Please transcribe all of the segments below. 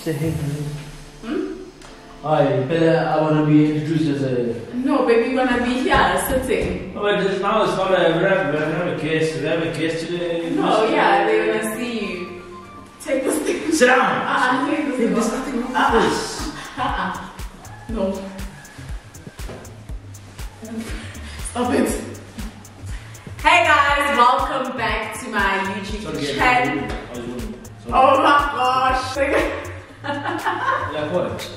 Say hey, honey. Hi, Bella, I want to be introduced as a... No, baby, you're gonna be here sitting. Oh, but just now it's not a... We're having a guest. We have a guest today. No, yeah, they're gonna see you. Take this thing. Sit down! Take this Hey, thing. there's nothing wrong with this. No. Stop it. Hey guys, welcome back to my YouTube channel. Oh my gosh. Like what?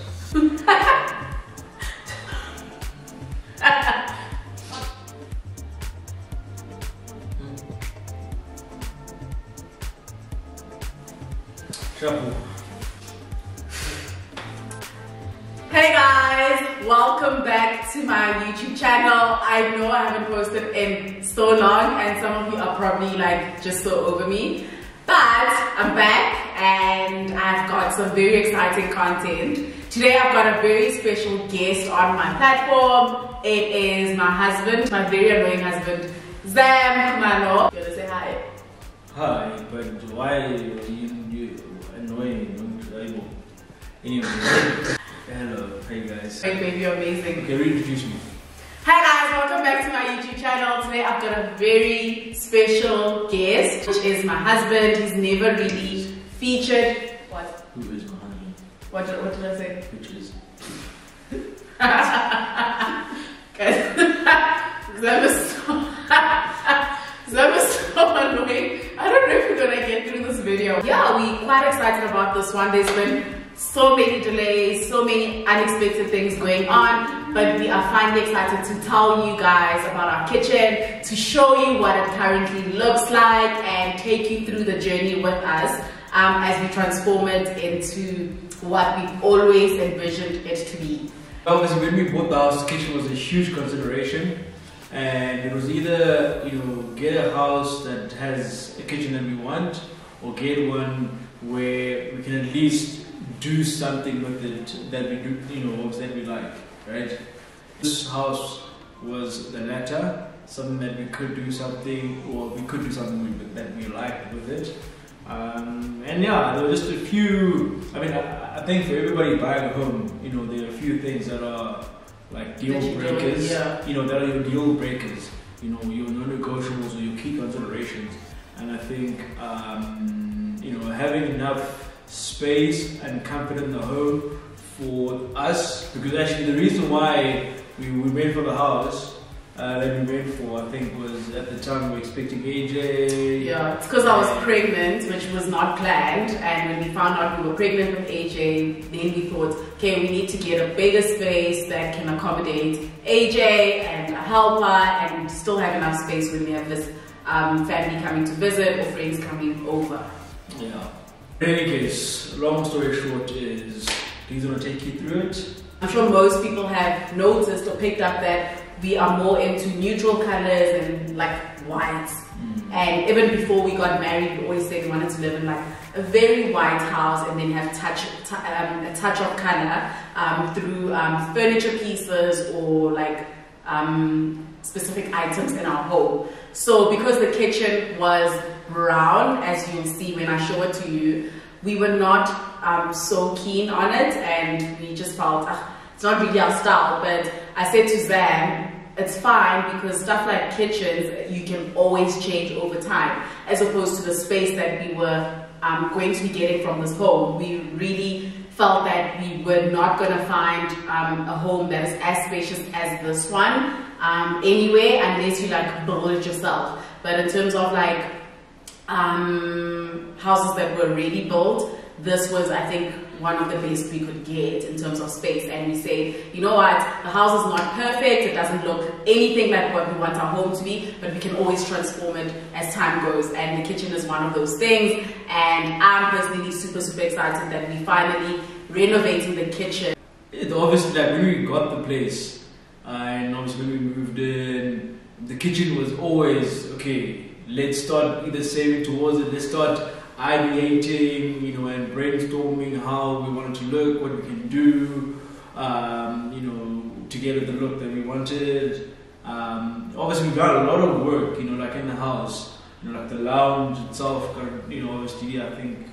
Trouble. Hey guys, welcome back to my YouTube channel. I know I haven't posted in so long and some of you are probably like just so over me. But I'm back and I've got some very exciting content. Today I've got a very special guest on my platform. It is my husband, my very annoying husband, Zam Mano. You wanna say hi? Hi, but why are you annoying? Anyway, hello, hey guys. Hey baby, you're amazing. Okay, reintroduce me. Hi guys, welcome back to my YouTube channel. Today I've got a very special guest, which is my husband. He's never really featured. What? Who is my husband? What did I say? Which is? Guys, Zam is so annoying. I don't know if we're gonna get through this video. Yeah, we're quite excited about this one. There's been so many delays, so many unexpected things going on, but we are finally excited to tell you guys about our kitchen, to show you what it currently looks like and take you through the journey with us as we transform it into what we've always envisioned it to be. Obviously, when we bought the house, the kitchen was a huge consideration, and it was either get a house that has a kitchen that we want, or get one where we can at least do something with it that we do, that we like, right? This house was the latter, something that we could do something, or we could do something that we liked with it. And yeah, there were just a few. I mean, I think for everybody buying a home, there are a few things that are like deal breakers. Yeah. That are your deal breakers. Your non-negotiables or your key considerations. And I think having enough space and comfort in the home for us, because actually the reason why we went for the house that we went for, I think, was at the time we were expecting AJ. Yeah, it's because I was pregnant, which was not planned, and when we found out we were pregnant with AJ, then we thought, okay, we need to get a bigger space that can accommodate AJ and a helper and still have enough space when we have this family coming to visit or friends coming over. Yeah. In any case, long story short is, he's going to take you through it. I'm sure most people have noticed or picked up that we are more into neutral colors and like whites. And even before we got married, we always said we wanted to live in like a very white house and then have a touch of color through furniture pieces or like specific items in our home. So because the kitchen was brown, as you'll see when I show it to you, we were not so keen on it, and we just felt it's not really our style. But I said to Zam, it's fine, because stuff like kitchens you can always change over time, as opposed to the space that we were going to be getting from this home. We really felt that we were not going to find a home that is as spacious as this one anyway, unless you like build it yourself. But in terms of like houses that were already built, this was, I think, one of the best we could get in terms of space. And we said, you know what, the house is not perfect, it doesn't look anything like what we want our home to be, but we can always transform it as time goes, and the kitchen is one of those things. And I'm personally super excited that we finally renovating the kitchen. Obviously, like when we got the place, and obviously when we moved in, the kitchen was always, okay, let's start either saving towards it, let's start ideating, and brainstorming how we want it to look, what we can do, to get the look that we wanted. Obviously, we've done a lot of work, like in the house, like the lounge itself, got, obviously, I think,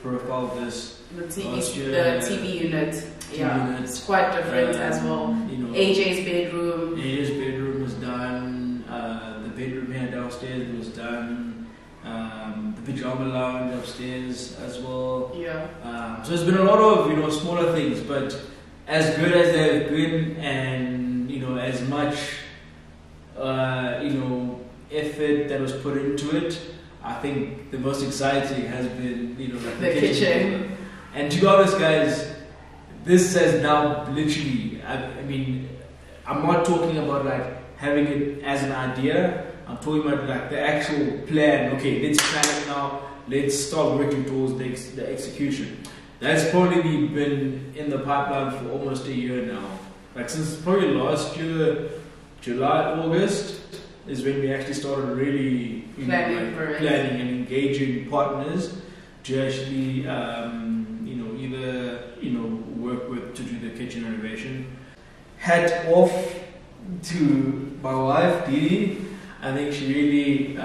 profiled this The last year, the TV unit. Yeah, it's quite different as well. You know, AJ's bedroom. AJ's bedroom was done. The bedroom here downstairs was done. The pajama lounge upstairs as well. Yeah. So it's been a lot of smaller things, but as good as they've been, and as much effort that was put into it, I think the most exciting has been like the kitchen. And to be honest, guys, this has now literally, I mean, I'm not talking about like having it as an idea. I'm talking about like the actual plan. Okay, let's plan it now. Let's start working towards the execution. That's probably been in the pipeline for almost a year now. Like since probably last year, July, August is when we actually started really planning and engaging partners to actually either work with to do the kitchen renovation. Hat off to my wife Didi. I think she really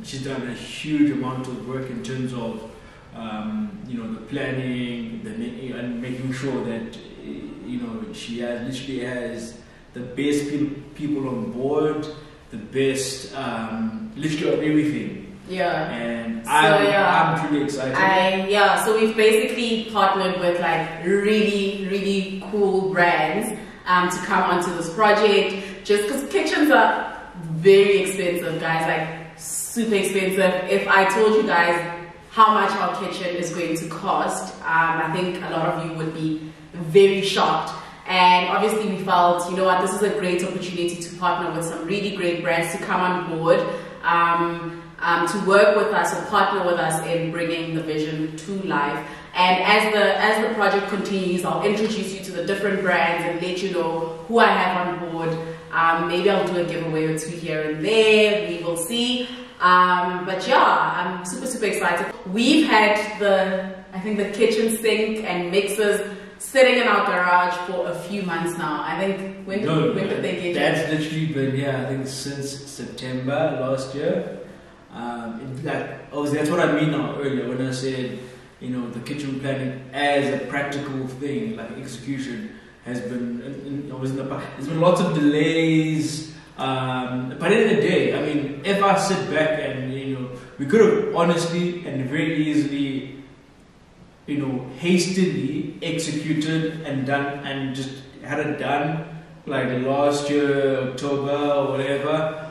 she's done a huge amount of work in terms of the planning, and making sure that she literally has the best people on board, the best literally of everything. Yeah. And I'm truly excited. So we've basically partnered with like really, really cool brands to come onto this project, just because kitchens are very expensive, guys, like super expensive. If I told you guys how much our kitchen is going to cost, I think a lot of you would be very shocked. And obviously we felt, this is a great opportunity to partner with some really great brands to come on board, to work with us or partner with us in bringing the vision to life. And as the project continues, I'll introduce you to the different brands and let you know who I have on board. Maybe I'll do a giveaway or two here and there. We will see. But yeah, I'm super, super excited. We've had the kitchen sink and mixers sitting in our garage for a few months now. I think when did they get That's literally been I think since September last year. That's what I mean now earlier when I said the kitchen planning as a practical thing, like execution has been there's been lots of delays. But at the end of the day, I mean, if I sit back and we could have honestly and very easily hastily executed and done and just had it done like last year October or whatever.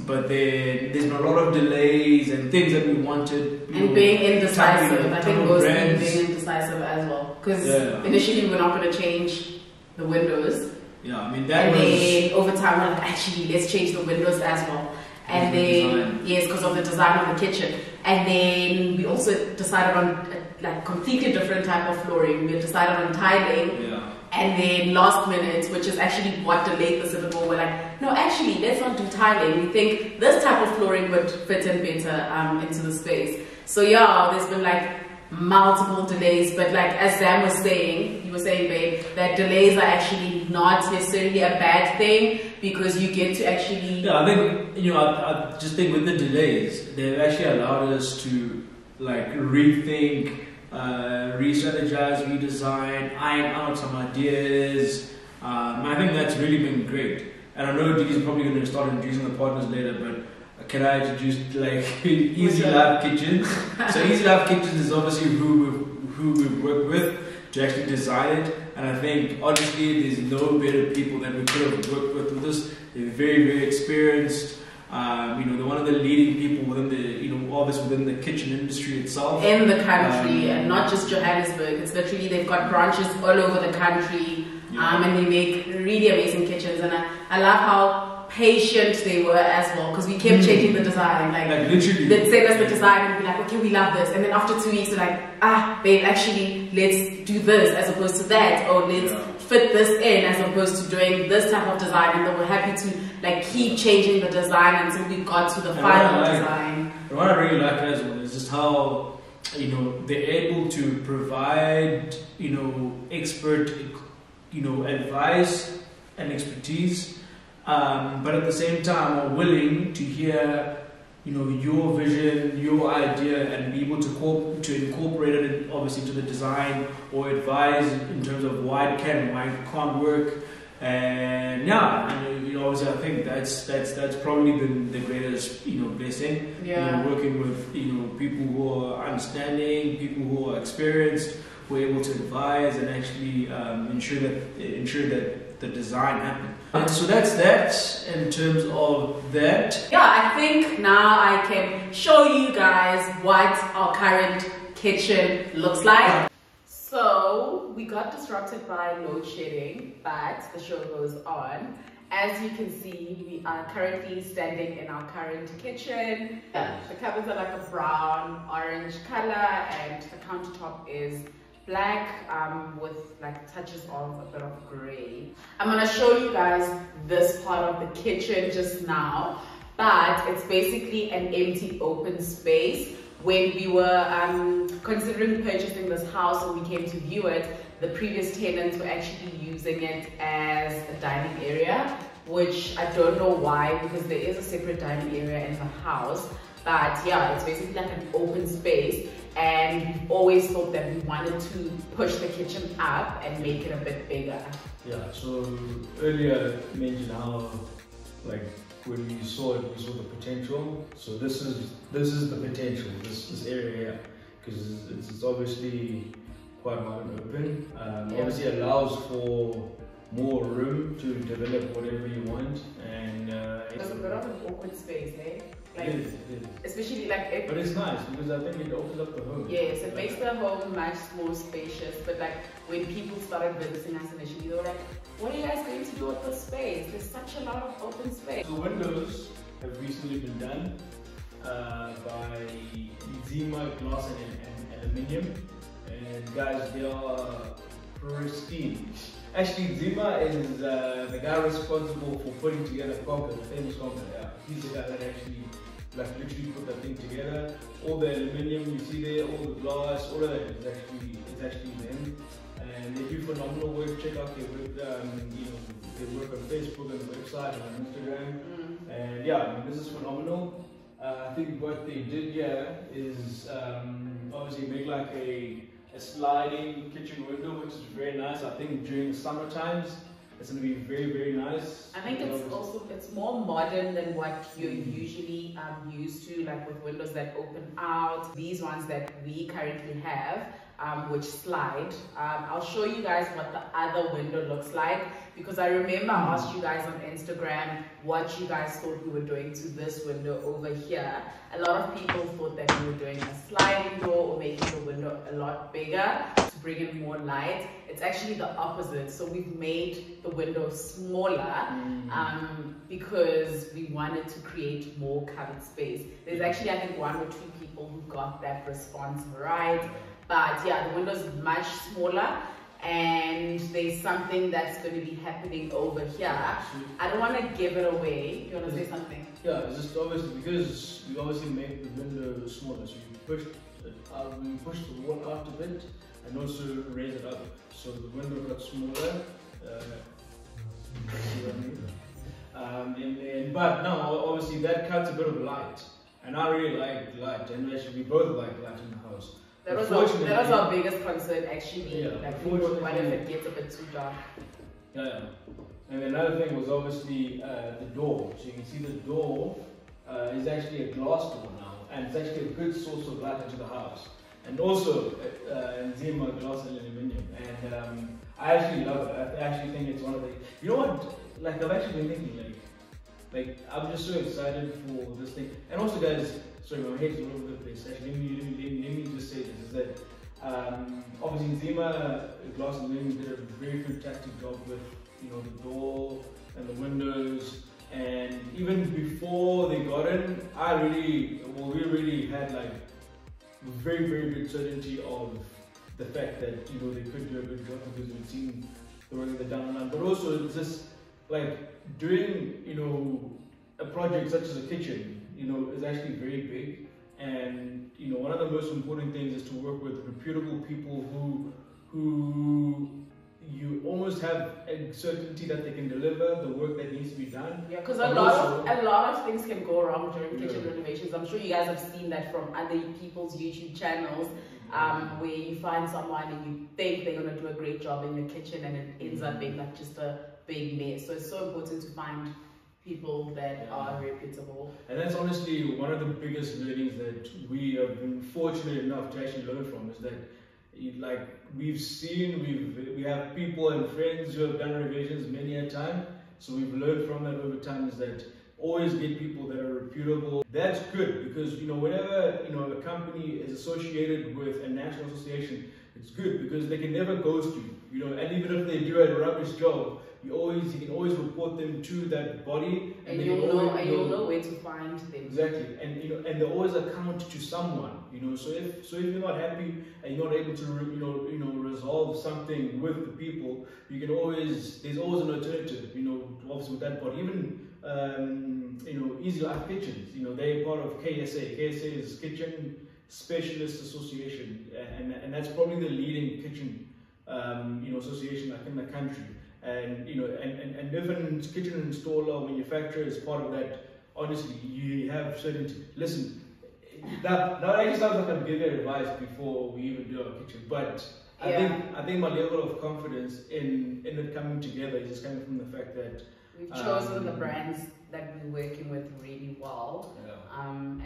But there's been a lot of delays and things that we wanted. And being indecisive. I think mostly being indecisive as well. Because initially we were not going to change the windows. Yeah, I mean then over time we're like, actually let's change the windows as well. And then because of the design of the kitchen. And then we also decided on like completely different type of flooring. We decided on tiling. Yeah. And then last minute, which is actually what delayed this a bit more, we're like, no, actually, let's not do tiling. We think this type of flooring would fit in better into the space. So yeah, there's been like multiple delays, but like as Sam was saying, you were saying, babe, that delays are actually not necessarily a bad thing because you get to actually... Yeah, I think, I just think with the delays, they've actually allowed us to like rethink, re-strategize, redesign, iron out some ideas. I think that's really been great. And I know Didi's probably going to start introducing the partners later, but can I introduce like Easy Life Kitchen? So Easy Life Kitchen is obviously who we've worked with to actually design it. And I think honestly, there's no better people that we could have worked with this. They're very, very experienced. They're one of the leading people within within the kitchen industry itself. In the country, and not just Johannesburg. It's literally, they've got branches all over the country, and they make really amazing kitchens. And I love how patient they were as well, because we kept changing the design. Like literally. They'd send us the design and be like, okay, we love this. And then after 2 weeks, they're like, babe, actually, let's do this as opposed to that. Or let's fit this in as opposed to doing this type of design. And they were happy to like keep changing the design until we got to the final design. And what I really like as well is just how they're able to provide expert advice and expertise, but at the same time are willing to hear your vision, your idea, and be able to incorporate it obviously to the design or advise in terms of why it can and why it can't work. And yeah, obviously I think that's probably been the greatest blessing. Yeah. Working with people who are understanding, people who are experienced, who are able to advise and actually ensure that the design happens. And so that's that in terms of that. Yeah, I think now I can show you guys what our current kitchen looks like. So we got disrupted by load shedding, but the show goes on. As you can see, we are currently standing in our current kitchen. The cupboards are like a brown orange color, and the countertop is black with like touches of a bit of gray. I'm gonna show you guys this part of the kitchen just now, but it's basically an empty open space. When we were considering purchasing this house and we came to view it, the previous tenants were actually using it as a dining area, which I don't know why, because there is a separate dining area in the house. But yeah, it's basically like an open space, and we've always thought that we wanted to push the kitchen up and make it a bit bigger. Yeah, so earlier I mentioned how when we saw it, we saw the potential. So this is the potential, this area here, because it's obviously quite wide and open. Obviously allows for more room to develop whatever you want, and There's a bit of an awkward space, eh? It is. Especially But it's nice because I think it opens up the home. Yes, it makes the home much more spacious. But like when people started visiting us initially, they were like, "What are you guys going to do with this space? There's such a lot of open space." The windows have recently been done by Zima Glass and Aluminium, and guys, they are pristine. Actually, Zima is the guy responsible for putting together Conquer, the famous Conquer. Yeah, he's the guy that actually literally put that thing together. All the aluminium you see there, all the glass, all of that is actually them. And they do phenomenal work. Check out their work. They work on Facebook and the website and on Instagram. And yeah, this is phenomenal. I think what they did here is obviously make like a sliding kitchen window, which is very nice. I think during the summer times it's going to be very, very nice. I think it's more modern than what you're usually used to, like with windows that open out. These ones that we currently have, which slide. I'll show you guys what the other window looks like, because I remember I asked you guys on Instagram what you guys thought we were doing to this window over here. A lot of people thought that we were doing a sliding door or making the window a lot bigger to bring in more light. It's actually the opposite. So we've made the window smaller because we wanted to create more covered space. There's actually, I think, 1 or 2 people who got that response right. But yeah, the window is much smaller, and there's something that's going to be happening over here. I don't want to give it away. You want to say something? Yeah, it's just obviously because we obviously make the window smaller, so we push the wall out a bit and also raise it up, so the window got smaller. But no, obviously that cuts a bit of light, and I really like light, and actually we both like light in the house. That was our biggest concern actually. Yeah, like, what if it gets a bit too dark? Yeah. And another thing was obviously the door. So you can see the door is actually a glass door now, and it's actually a good source of light into the house. And also Zima Glass and Aluminium. And I actually love it. I actually think it's one of the. You know what? Like I've actually been thinking like I'm just so excited for this thing. And also, guys, sorry, my head's all over the place. Actually, let me just say this: is that obviously Zima Glass and Aluminium did a very fantastic job with the door and the windows. And even before they got in, we really had like very, very good certainty of the fact that they could do a good job, because we've seen the work they've done online. But also it's just like doing a project such as a kitchen is actually very big, and one of the most important things is to work with reputable people who you almost have a added certainty that they can deliver the work that needs to be done. Yeah, because a lot of things can go wrong during kitchen renovations. I'm sure you guys have seen that from other people's YouTube channels, where you find someone and you think they're gonna do a great job in your kitchen, and it ends up being like just a big mess. So it's so important to find people that are reputable. And that's honestly one of the biggest learnings that we have been fortunate enough to actually learn from, is that we have people and friends who have done renovations many a time, so we've learned from that over time, is that always get people that are reputable. That's good, because whenever a company is associated with a national association, it's good because they can never ghost you, and even if they do a rubbish job, you can always report them to that body, and you'll know where to find them. Exactly, and they always account to someone, So if you're not happy and you're not able to resolve something with the people, there's always an alternative, obviously with that body. Even Easy Life Kitchens, they're part of KSA. KSA is Kitchen Specialist Association, and that's probably the leading kitchen association in the country. And different kitchen installer or manufacturer is part of that. Honestly, you have certainty. Listen, that actually sounds like I'm giving advice before we even do our kitchen, but I think my level of confidence in it coming together is just coming from the fact that we've chosen the brands that we're working with really well. I'm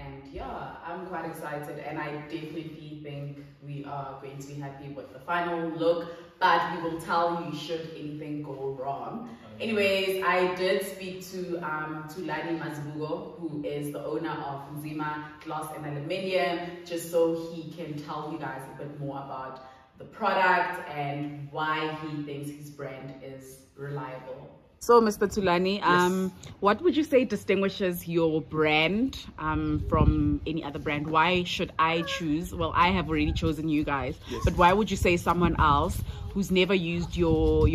quite excited, and I definitely think we are going to be happy with the final look, but we will tell you should anything go wrong. Anyways, I did speak to Tulani Mazibugo, who is the owner of Nzima Glass and Aluminium, just so he can tell you guys a bit more about the product and why he thinks his brand is reliable. So, Mr. Tulani, what would you say distinguishes your brand from any other brand? Why should I choose? Well, I have already chosen you guys, but why would you say someone else who's never used your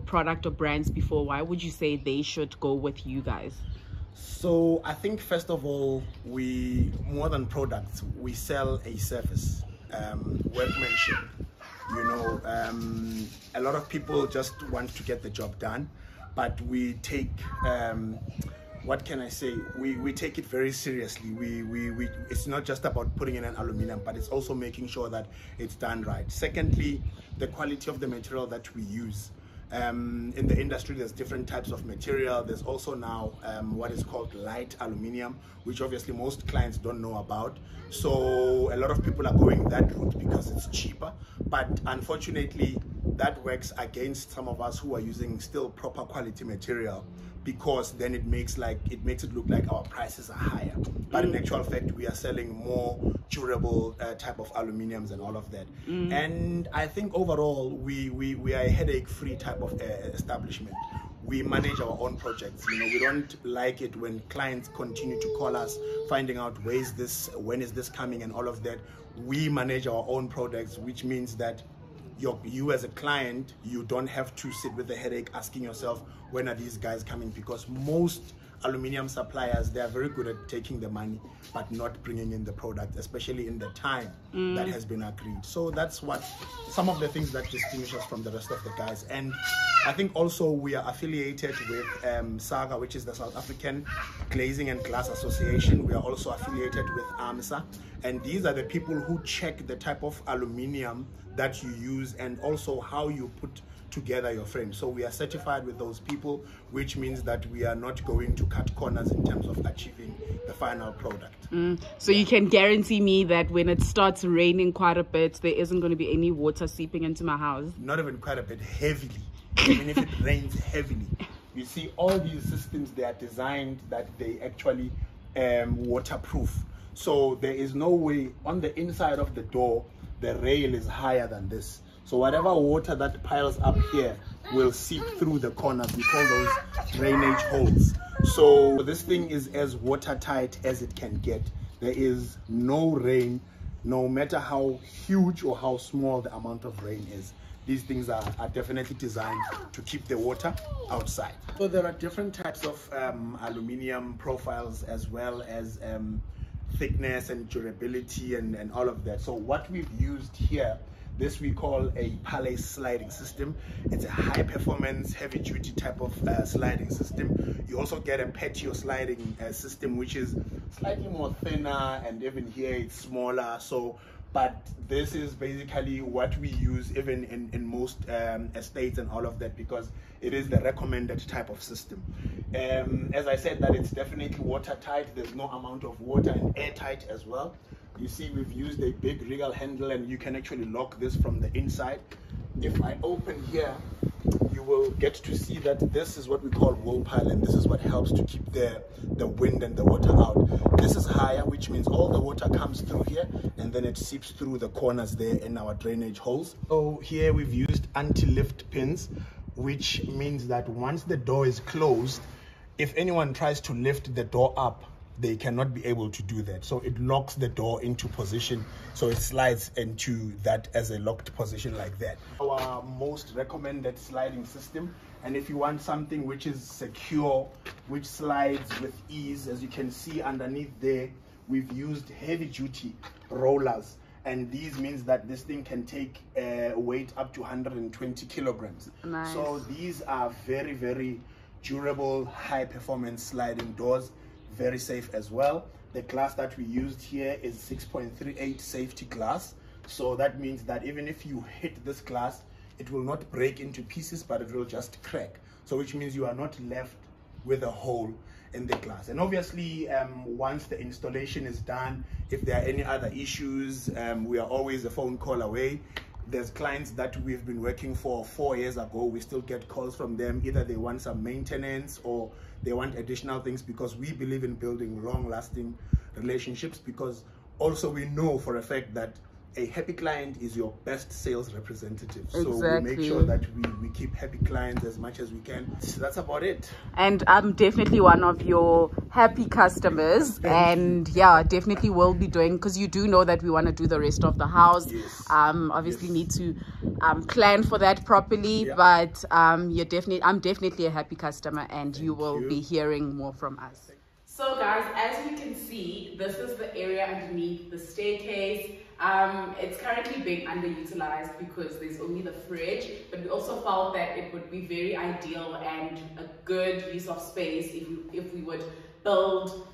product or brands before, why would you say they should go with you guys? So, I think first of all, we more than products, we sell a service, workmanship. A lot of people just want to get the job done. But we take, what can I say? We take it very seriously. It's not just about putting in an aluminium, but it's also making sure that it's done right. Secondly, the quality of the material that we use. In the industry, there's different types of material. There's also now what is called light aluminium, which obviously most clients don't know about. So a lot of people are going that route because it's cheaper. But unfortunately, that works against some of us who are using still proper quality material, because then it makes it look like our prices are higher. But in actual fact, we are selling more durable type of aluminiums and all of that. And I think overall, we are a headache-free type of establishment. We manage our own projects. We don't like it when clients continue to call us, finding out when is this coming and all of that. We manage our own products, which means that you as a client, you don't have to sit with the headache asking yourself, when are these guys coming? Because most aluminium suppliers, they are very good at taking the money but not bringing in the product, especially in the time that has been agreed. So that's what some of the things that distinguish us from the rest of the guys. And I think also we are affiliated with SAGA, which is the South African Glazing and Glass Association. We are also affiliated with AMSA, and these are the people who check the type of aluminium that you use and also how you put together your frame. So we are certified with those people, which means that we are not going to cut corners in terms of achieving the final product. So you can guarantee me that when it starts raining quite a bit, there isn't going to be any water seeping into my house? Not even quite a bit, heavily. Even if it rains heavily. You see, all these systems, they are designed that they actually waterproof. So there is no way on the inside of the door, the rail is higher than this. So whatever water that piles up here will seep through the corners. We call those drainage holes. So this thing is as watertight as it can get. There is no rain, no matter how huge or how small the amount of rain is. These things are definitely designed to keep the water outside. So there are different types of aluminium profiles, as well as thickness and durability and all of that. So what we've used here, This we call a Palais sliding system. It's a high performance, heavy duty type of sliding system. You also get a patio sliding system, which is slightly more thinner, and even here it's smaller. So, but this is basically what we use even in most estates and all of that, because it is the recommended type of system. As I said, that it's definitely watertight. There's no amount of water, and airtight as well. You see, we've used a big regal handle, and you can actually lock this from the inside. If I open here, you will get to see that this is what we call wool pile, and this is what helps to keep the wind and the water out. This is higher, which means all the water comes through here, and then it seeps through the corners there in our drainage holes. So here we've used anti-lift pins, which means that once the door is closed, if anyone tries to lift the door up, they cannot be able to do that. So it locks the door into position, so it slides into that as a locked position like that. Our most recommended sliding system, and if you want something which is secure, which slides with ease, as you can see underneath there, we've used heavy duty rollers, and these means that this thing can take weight up to 120 kilograms. Nice. So these are very, very durable, high performance sliding doors. Very safe as well. The glass that we used here is 6.38 safety glass. So that means that even if you hit this glass, it will not break into pieces, but it will just crack. So which means you are not left with a hole in the glass. And obviously, once the installation is done, if there are any other issues, we are always a phone call away. There's clients that we've been working for 4 years ago. We still get calls from them. Either they want some maintenance or they want additional things, because we believe in building long-lasting relationships, because also we know for a fact that a happy client is your best sales representative. So exactly. we make sure that we keep happy clients as much as we can. So that's about it. And I'm definitely one of your happy customers. And yeah, definitely will be doing, because you do know that we want to do the rest of the house. Yes. Obviously need to plan for that properly. Yeah. But I'm definitely a happy customer, and you will be hearing more from us. So guys, as you can see, this is the area underneath the staircase. It's currently being underutilized because there's only the fridge, but we also felt that it would be very ideal and a good use of space if we would build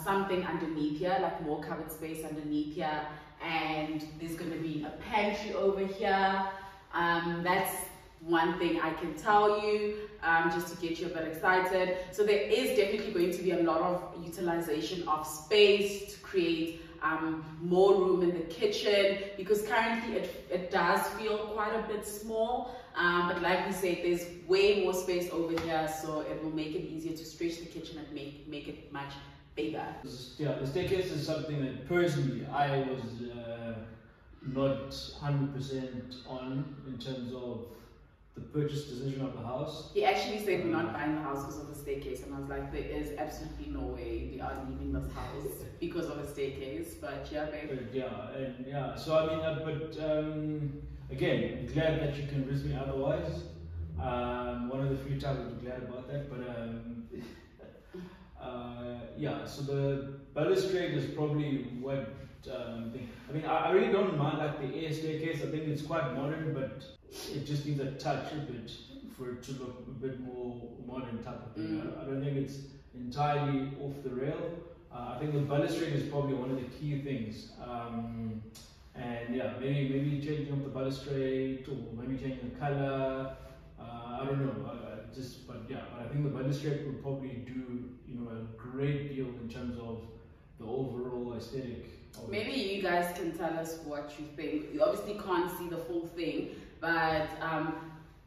something underneath here, like more covered space underneath here. And there's going to be a pantry over here. That's one thing I can tell you, just to get you a bit excited. So there is definitely going to be a lot of utilization of space to create more room in the kitchen, because currently it does feel quite a bit small, but like we said, there's way more space over here, so it will make it easier to stretch the kitchen and make it much bigger. Yeah, the staircase is something that personally I was not 100% on in terms of the purchase decision of the house. He actually said we're not buying the house because of the staircase, and I was like, there is absolutely no way we are leaving this house because of a staircase. But yeah, babe. But so I mean, again, glad that you convinced me otherwise. One of the few times I'm glad about that. But so the balustrade is probably what I mean, I really don't mind like the air staircase. I think it's quite modern, but it just needs a touch a bit for it to look a bit more modern type of thing. I don't think it's entirely off the rail. I think the balustrade is probably one of the key things. And yeah, maybe changing up the balustrade, or maybe changing the color. I don't know. But I think the balustrade would probably do a great deal in terms of the overall aesthetic. Maybe you guys can tell us what you think. You obviously can't see the full thing, but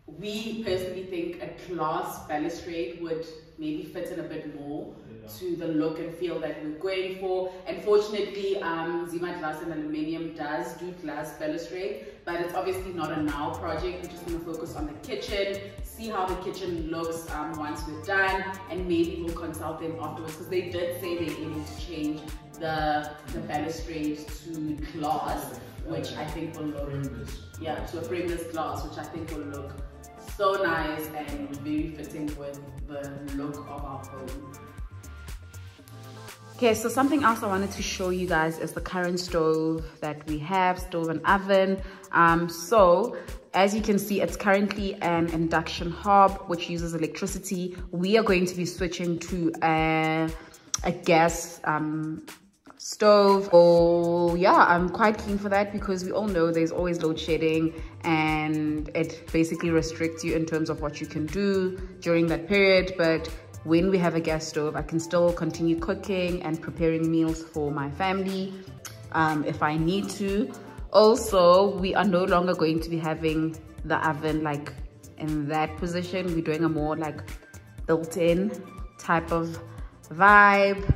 we personally think a glass balustrade would maybe fit in a bit more to the look and feel that we're going for. Unfortunately, Zima Glass and Aluminium does do glass balustrade, but it's obviously not a now project. We're just going to focus on the kitchen, see how the kitchen looks once we're done, and maybe we'll consult them afterwards, because they did say they're able to change the balustrade to glass, which I think will look to a frameless glass, which I think will look so nice and very fitting with the look of our home. Okay, so something else I wanted to show you guys is the current stove that we have, stove and oven. So as you can see, it's currently an induction hob which uses electricity. We are going to be switching to a gas stove. Oh yeah, I'm quite keen for that because we all know there's always load shedding and it basically restricts you in terms of what you can do during that period. But when we have a gas stove, I can still continue cooking and preparing meals for my family if I need to. Also, we are no longer going to be having the oven like in that position. We're doing a more like built-in type of vibe.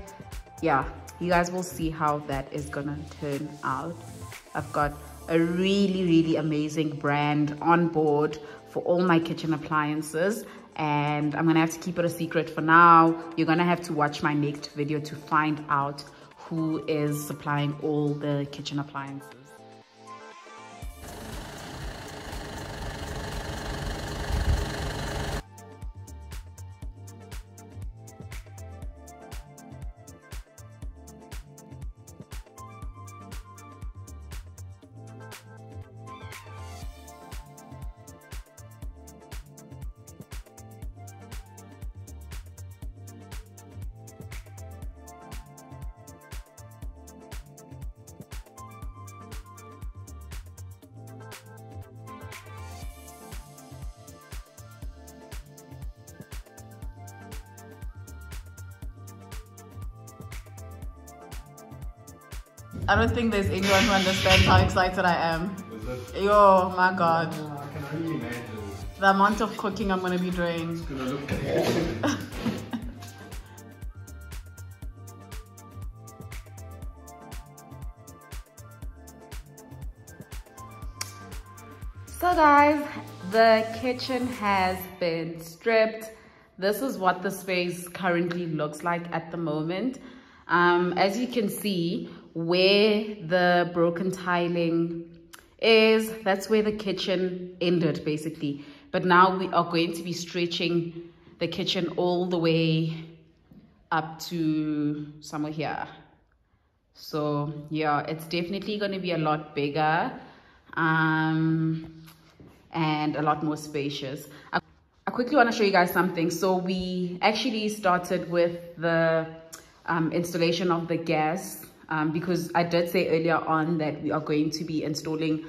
Yeah, you guys will see how that is gonna turn out. I've got a really amazing brand on board for all my kitchen appliances, and I'm gonna have to keep it a secret for now. You're gonna have to watch my next video to find out who is supplying all the kitchen appliances. I don't think there's anyone who understands how excited I am. Yo, my God. I can only imagine. The amount of cooking I'm going to be doing. It's going to look amazing. So guys, the kitchen has been stripped. This is what the space currently looks like at the moment. As you can see, where the broken tiling is, that's where the kitchen ended basically. But now we are going to be stretching the kitchen all the way up to somewhere here. So yeah, it's definitely going to be a lot bigger and a lot more spacious. I quickly want to show you guys something. So we actually started with the installation of the gas because I did say earlier on that we are going to be installing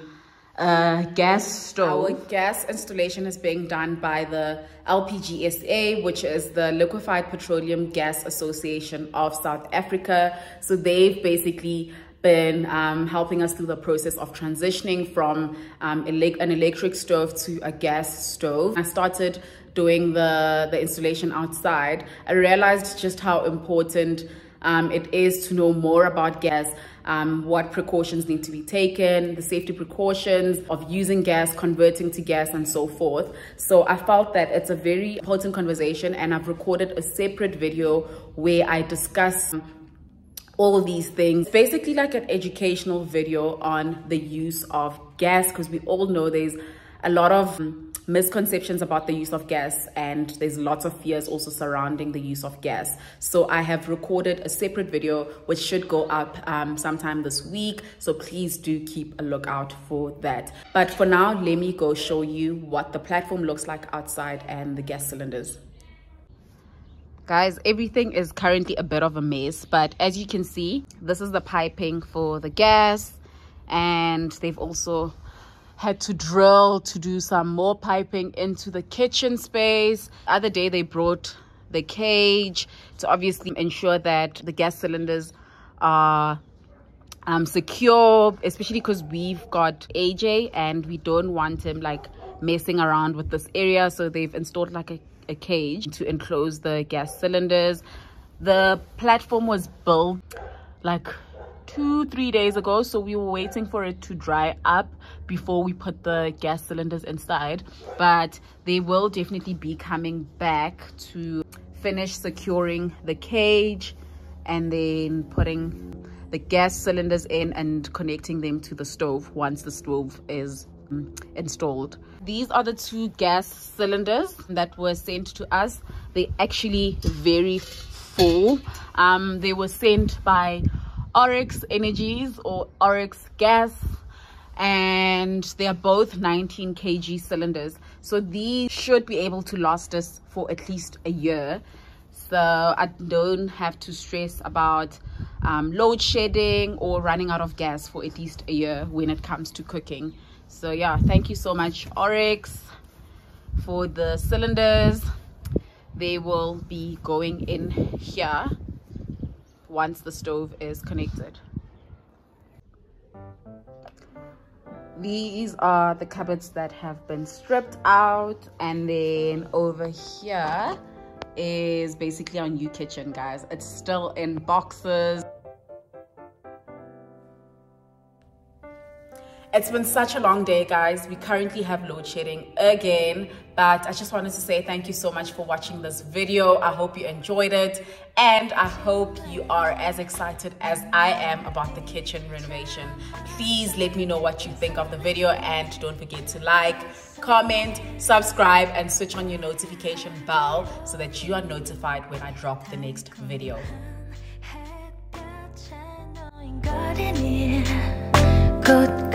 a gas stove. Our gas installation is being done by the LPGSA, which is the Liquefied Petroleum Gas Association of South Africa. So they've basically been helping us through the process of transitioning from an electric stove to a gas stove. I started doing the installation outside. I realized just how important it is to know more about gas, what precautions need to be taken, the safety precautions of using gas, converting to gas, and so forth. So I felt that it's a very important conversation, and I've recorded a separate video where I discuss all of these things. Basically like an educational video on the use of gas, because we all know there's a lot of misconceptions about the use of gas, and there's lots of fears also surrounding the use of gas. So I have recorded a separate video which should go up sometime this week, so please do keep a lookout for that. But for now, let me go show you what the platform looks like outside and the gas cylinders. Guys, everything is currently a bit of a mess, but as you can see, this is the piping for the gas, and they've also had to drill to do some more piping into the kitchen space. The other day they brought the cage to obviously ensure that the gas cylinders are secure, especially because we've got AJ and we don't want him like messing around with this area. So they've installed like a cage to enclose the gas cylinders. The platform was built like 2-3 days ago, so we were waiting for it to dry up before we put the gas cylinders inside, but they will definitely be coming back to finish securing the cage and then putting the gas cylinders in and connecting them to the stove once the stove is installed. These are the 2 gas cylinders that were sent to us. They're actually very full. They were sent by Oryx Energies or Oryx Gas, and they are both 19 kg cylinders, so these should be able to last us for at least a year. So I don't have to stress about load shedding or running out of gas for at least a year when it comes to cooking. So yeah, thank you so much, Oryx, for the cylinders. They will be going in here once the stove is connected. These are the cupboards that have been stripped out, and then over here is basically our new kitchen, guys. It's still in boxes. It's been such a long day, guys. We currently have load shedding again, but I just wanted to say thank you so much for watching this video. I hope you enjoyed it, and I hope you are as excited as I am about the kitchen renovation. Please let me know what you think of the video, and don't forget to like, comment, subscribe, and switch on your notification bell so that you are notified when I drop the next video. Good